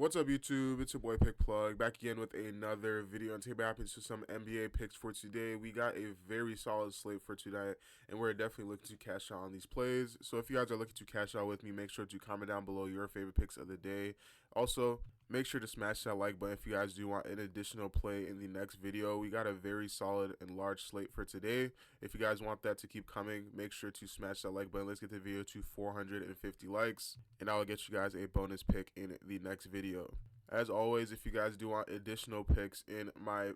What's up, YouTube? It's your boy Pick Plug back again with another video, and today happens to some NBA picks for today. We got a very solid slate for tonight, and we're definitely looking to cash out on these plays. So if you guys are looking to cash out with me, make sure to comment down below your favorite picks of the day. Also, make sure to smash that like button if you guys do want an additional play in the next video. We got a very solid and large slate for today. If you guys want that to keep coming, make sure to smash that like button. Let's get the video to 450 likes, and I'll get you guys a bonus pick in the next video. As always, if you guys do want additional picks in my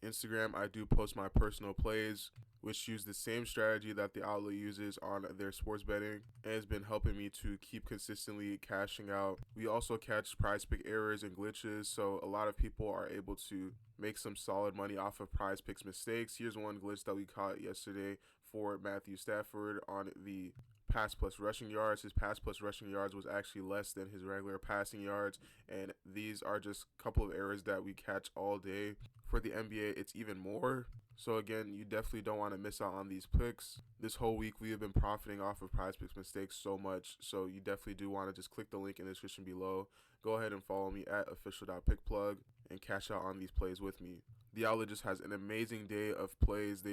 Instagram, I do post my personal plays, which use the same strategy that the Outlier uses on their sports betting, and has been helping me to keep consistently cashing out. We also catch PrizePick errors and glitches, so a lot of people are able to make some solid money off of PrizePicks Mistakes. Here's one glitch that we caught yesterday for Matthew Stafford on the pass plus rushing yards. His pass plus rushing yards was actually less than his regular passing yards, and these are just a couple of errors that we catch all day. For the NBA, it's even more. So again, you definitely don't want to miss out on these picks. This whole week, we have been profiting off of PrizePicks Mistakes so much, so you definitely do want to just click the link in the description below. Go ahead and follow me at official.pickplug and cash out on these plays with me. The Outlier just has an amazing day of plays.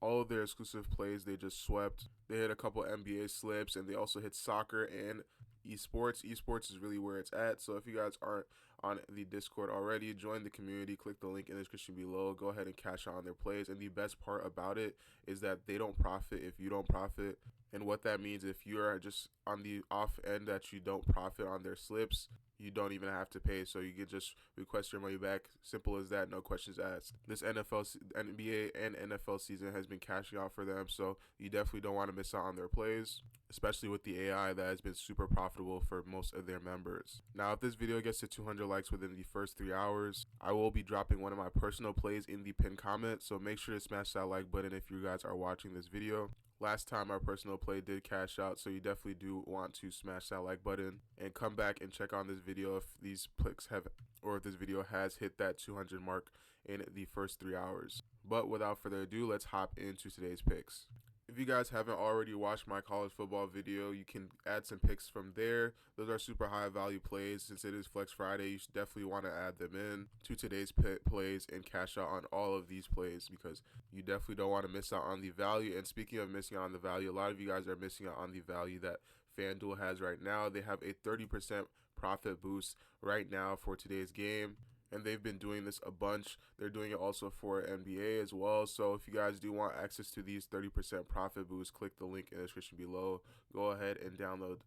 All of their exclusive plays, they just swept. They hit a couple NBA slips, and they also hit soccer and esports. Esports is really where it's at. So if you guys aren't on the Discord already, join the community. Click the link in the description below. Go ahead and cash out on their plays. And the best part about it is that they don't profit if you don't profit. And what that means, if you're just on the off end that you don't profit on their slips, you don't even have to pay, so you can just request your money back. Simple as that, no questions asked. This NBA and NFL season has been cashing out for them, so you definitely don't want to miss out on their plays, especially with the AI that has been super profitable for most of their members. Now, if this video gets to 200 likes within the first 3 hours, I will be dropping one of my personal plays in the pinned comment, so make sure to smash that like button if you guys are watching this video. Last time our personal play did cash out, so you definitely do want to smash that like button and come back and check on this video if these picks have, or if this video has hit that 200 mark in the first 3 hours. But without further ado, let's hop into today's picks. If you guys haven't already watched my college football video, you can add some picks from there. Those are super high value plays. Since it is Flex Friday, you should definitely want to add them in to today's plays and cash out on all of these plays, because you definitely don't want to miss out on the value. And speaking of missing out on the value, a lot of you guys are missing out on the value that FanDuel has right now. They have a 30% profit boost right now for today's game, and they've been doing this a bunch. They're doing it also for NBA as well. So if you guys do want access to these 30% profit boosts, click the link in the description below. Go ahead and download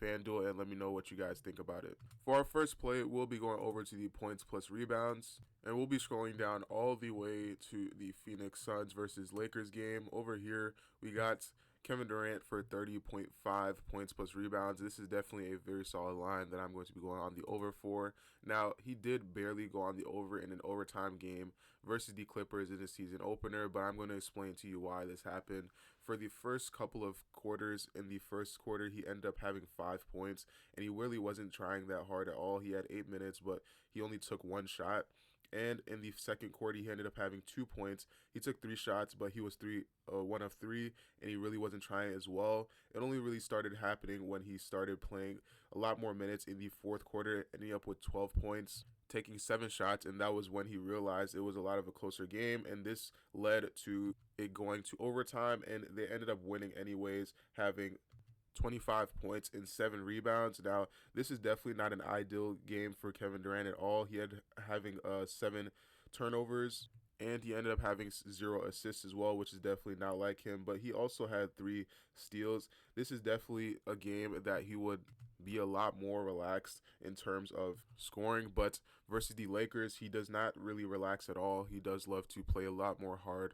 FanDuel and let me know what you guys think about it. For our first play, we'll be going over to the points plus rebounds, and we'll be scrolling down all the way to the Phoenix Suns versus Lakers game. Over here, we got Kevin Durant for 30.5 points plus rebounds. This is definitely a very solid line that I'm going to be going on the over for. Now, he did barely go on the over in an overtime game versus the Clippers in the season opener, but I'm going to explain to you why this happened. For the first couple of quarters, in the first quarter, he ended up having 5 points, and he really wasn't trying that hard at all. He had 8 minutes, but he only took 1 shot. And in the second quarter, he ended up having 2 points. He took 3 shots, but he was 1 of 3, and he really wasn't trying as well. It only really started happening when he started playing a lot more minutes in the fourth quarter, ending up with 12 points, taking 7 shots, and that was when he realized it was a lot of a closer game, and this led to it going to overtime, and they ended up winning anyways, having 25 points and 7 rebounds. Now, this is definitely not an ideal game for Kevin Durant at all. He had having 7 turnovers, and he ended up having 0 assists as well, which is definitely not like him. But he also had 3 steals. This is definitely a game that he would be a lot more relaxed in terms of scoring. But versus the Lakers, he does not really relax at all. He does love to play a lot more hard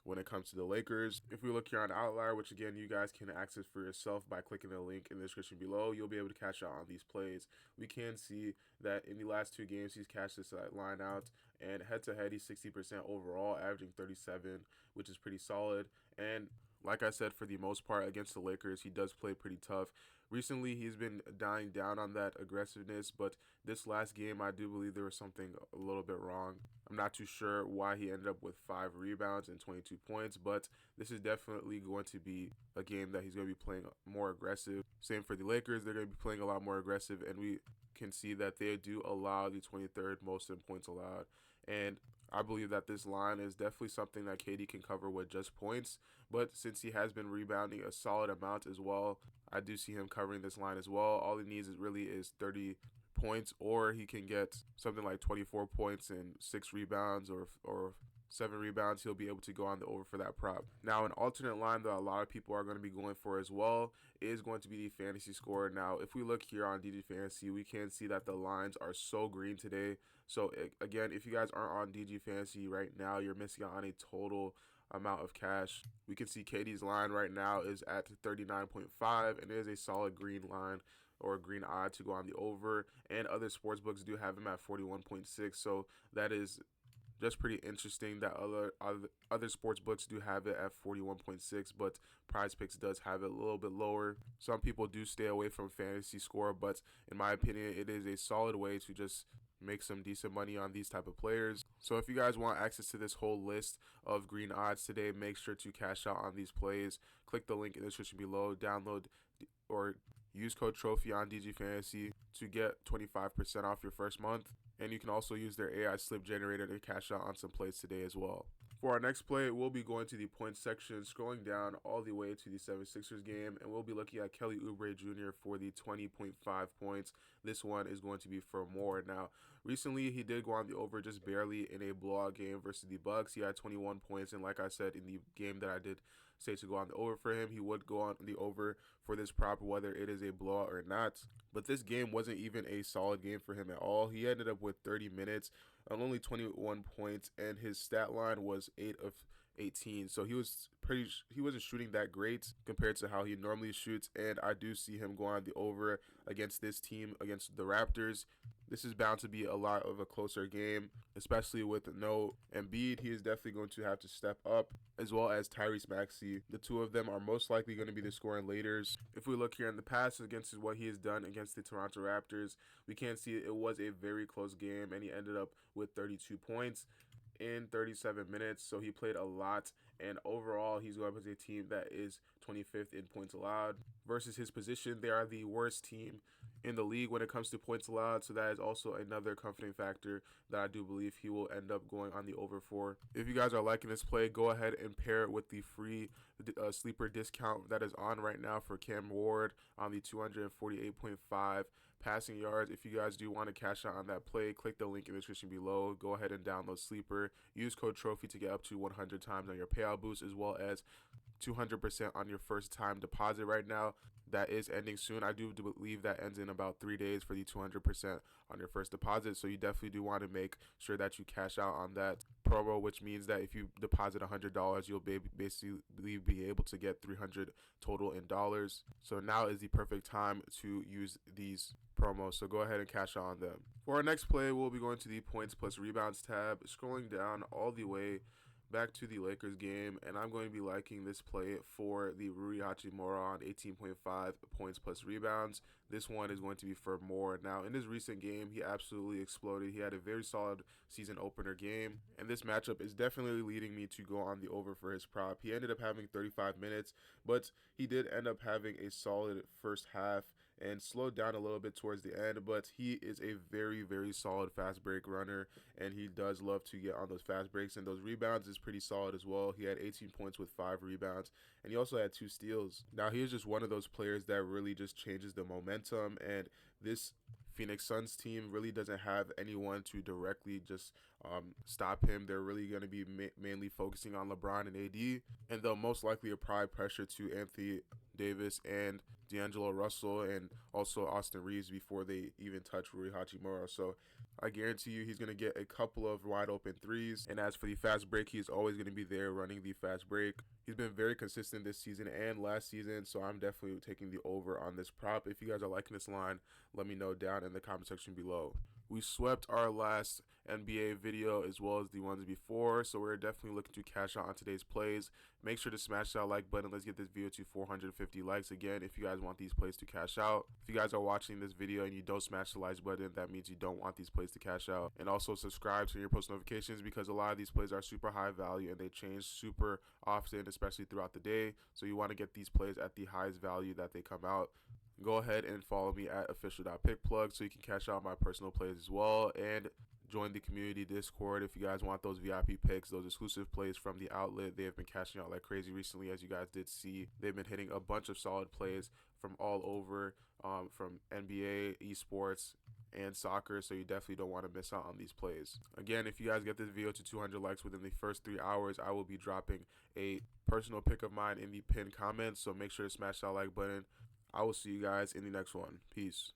when it comes to the Lakers. If we look here on Outlier, which again you guys can access for yourself by clicking the link in the description below, you'll be able to cash out on these plays. We can see that in the last 2 games he's cashed this line out, and head to head he's 60% overall, averaging 37, which is pretty solid. And like I said, for the most part against the Lakers, he does play pretty tough. Recently, he's been dying down on that aggressiveness, but this last game, I do believe there was something a little bit wrong. I'm not too sure why he ended up with 5 rebounds and 22 points, but this is definitely going to be a game that he's going to be playing more aggressive. Same for the Lakers, they're going to be playing a lot more aggressive, and we can see that they do allow the 23rd most in points allowed. And I believe that this line is definitely something that KD can cover with just points, but since he has been rebounding a solid amount as well, I do see him covering this line as well. All he needs is 30 points, or he can get something like 24 points and 6 rebounds or 7 rebounds. He'll be able to go on the over for that prop. Now, an alternate line that a lot of people are going to be going for as well is going to be the fantasy score. Now, if we look here on DG Fantasy, we can see that the lines are so green today. So again, if you guys aren't on DG Fantasy right now, you're missing out on a total amount of cash. We can see KD's line right now is at 39.5, and it is a solid green line or green odd to go on the over, and other sports books do have him at 41.6, so that is just pretty interesting that other sports books do have it at 41.6, but PrizePicks does have it a little bit lower. Some people do stay away from fantasy score, but in my opinion, it is a solid way to just make some decent money on these type of players. So if you guys want access to this whole list of green odds today, make sure to cash out on these plays. Click the link in the description below, download or use code TROPHY on DG Fantasy to get 25% off your first month. And you can also use their AI slip generator to cash out on some plays today as well. For our next play, we'll be going to the points section, scrolling down all the way to the 76ers game, and we'll be looking at Kelly Oubre Jr. for the 20.5 points. This one is going to be for more. Now, recently he did go on the over just barely in a blowout game versus the Bucks. He had 21 points, and like I said, in the game that I did say to go on the over for him, he would go on the over for this prop, whether it is a blowout or not. But this game wasn't even a solid game for him at all. He ended up with 30 minutes on only 21 points, and his stat line was 8 of 18. So he wasn't shooting that great compared to how he normally shoots, and I do see him go on the over against this team, against the Raptors. This is bound to be a lot of a closer game, especially with no Embiid. He is definitely going to have to step up, as well as Tyrese Maxey. The two of them are most likely going to be the scoring leaders. If we look here in the past against what he has done against the Toronto Raptors, we can see it was a very close game, and he ended up with 32 points in 37 minutes, so he played a lot, and overall he's going up as a team that is 25th in points allowed. Versus his position, they are the worst team in the league when it comes to points allowed, so that is also another comforting factor that I do believe he will end up going on the over for. If you guys are liking this play, go ahead and pair it with the free sleeper discount that is on right now for Cam Ward on the 248.5 passing yards. If you guys do want to cash out on that play, click the link in the description below. Go ahead and download Sleeper. Use code TROPHY to get up to 100 times on your payout boost, as well as 200% on your first time deposit right now. That is ending soon. I do believe that ends in about 3 days for the 200% on your first deposit. So you definitely do want to make sure that you cash out on that promo, which means that if you deposit $100, you'll basically be able to get $300 total in dollars. So now is the perfect time to use these promos. So go ahead and cash out on them. For our next play, we'll be going to the points plus rebounds tab, scrolling down all the way back to the Lakers game, and I'm going to be liking this play for the Rui Hachimura on 18.5 points plus rebounds. This one is going to be for more. Now, in his recent game, he absolutely exploded. He had a very solid season opener game, and this matchup is definitely leading me to go on the over for his prop. He ended up having 35 minutes, but he did end up having a solid first half and slowed down a little bit towards the end, but he is a very, very solid fast break runner, and he does love to get on those fast breaks, and those rebounds is pretty solid as well. He had 18 points with 5 rebounds, and he also had 2 steals. Now, he is just one of those players that really just changes the momentum, and this Phoenix Suns team really doesn't have anyone to directly just stop him. They're really going to be mainly focusing on LeBron and AD, and they'll most likely apply pressure to Anthony Davis and D'Angelo Russell and also Austin Reeves before they even touch Rui Hachimura. So I guarantee you he's going to get a couple of wide open threes. And as for the fast break, he's always going to be there running the fast break. He's been very consistent this season and last season, so I'm definitely taking the over on this prop. If you guys are liking this line, let me know down in the comment section below. We swept our last NBA video as well as the ones before, so we're definitely looking to cash out on today's plays. Make sure to smash that like button. Let's get this video to 450 likes again if you guys want these plays to cash out. If you guys are watching this video and you don't smash the like button, that means you don't want these plays to cash out. And also subscribe to your post notifications, because a lot of these plays are super high value and they change super often, especially throughout the day. So you want to get these plays at the highest value that they come out. Go ahead and follow me at official.pickplug so you can cash out my personal plays as well, and join the community Discord if you guys want those VIP picks, those exclusive plays from the outlet. They have been cashing out like crazy recently, as you guys did see. They've been hitting a bunch of solid plays from all over, from NBA, esports, and soccer, so you definitely don't want to miss out on these plays. Again, if you guys get this video to 200 likes within the first 3 hours, I will be dropping a personal pick of mine in the pinned comments, so make sure to smash that like button. I will see you guys in the next one. Peace.